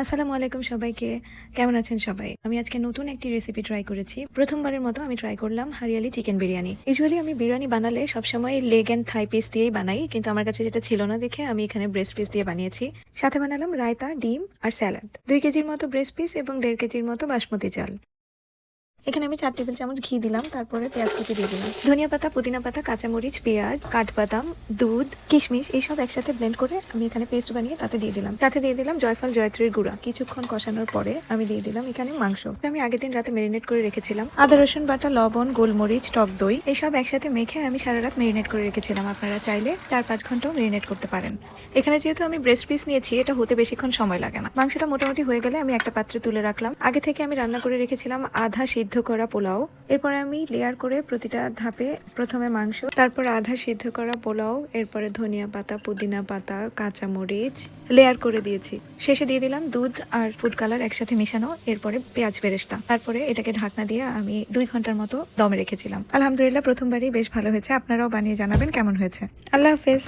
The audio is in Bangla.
আসসালামু আলাইকুম সবাইকে। কেমন আছেন সবাই? আমি আজকে নতুন একটি রেসিপি ট্রাই করেছি। প্রথমবারের মতো আমি ট্রাই করলাম হরিয়ালি চিকেন বিরিয়ানি। ইউজুয়ালি আমি বিরিয়ানি বানালে সবসময় লেগ অ্যান্ড থাই পিস দিয়েই বানাই। কিন্তু আমার কাছে যেটা ছিল না দেখে আমি এখানে ব্রেস্ট পিস দিয়ে বানিয়েছি। সাথে বানালাম রায়তা, ডিম আর স্যালাড। ২ কেজির মতো ব্রেস্ট পিস এবং ১.৫ কেজির মতো বাসমতি চাল। এখানে আমি ৪ টেবিল চামচ ঘি দিলাম, তারপরে পেঁয়াজ কুচি দিয়ে দিলাম। ধনিয়া পাতা, পুদিনা পাতা, কাঁচামরিচ, পেঁয়াজ, কাঠবাদাম, দুধ, কিশমিশ এইসব একসাথে ব্লেন্ড করে আমি এখানে পেস্ট বানিয়ে তাতে দিয়ে দিলাম। সাথে দিয়ে দিলাম জয়ফল জয়ত্রীর গুঁড়া। কিছুক্ষণ কষানোর পরে আমি দিয়ে দিলাম এখানে মাংস। আমি আগের দিন রাতে মেরিনেট করে রেখেছিলাম। আদা রসুন বাটা, লবণ, গোলমরিচ, টক দই এইসব একসাথে মেখে আমি সারা রাত মেরিনেট করে রেখেছিলাম। আপনারা চাইলে ৪-৫ ঘন্টাও মেরিনেট করতে পারেন। এখানে যেহেতু আমি ব্রেস্ট পিস নিয়েছি, এটা হতে বেশিক্ষণ সময় লাগে না। মাংসটা মোটামুটি হয়ে গেলে আমি একটা পাত্রে তুলে রাখলাম। আগে থেকে আমি রান্না করে রেখেছিলাম আধা সিদ্ধ করা পোলাও। এরপরে আমি লেয়ার করে প্রতিটা ধাপে প্রথমে মাংস, তারপর আধা সিদ্ধ করা পোলাও, এরপরে ধনিয়া পাতা, পুদিনা পাতা, কাঁচামরিচ লেয়ার করে দিয়েছি। শেষে দিয়ে দিলাম দুধ আর ফুড কালার একসাথে মিশানো, এরপরে পেঁয়াজ বেরেস্তা। তারপরে এটাকে ঢাকনা দিয়ে আমি ২ ঘন্টার মতো দমে রেখেছিলাম। আলহামদুলিল্লাহ প্রথমবারই বেশ ভালো হয়েছে। আপনারাও বানিয়ে জানাবেন কেমন হয়েছে। আল্লাহ হাফেজ।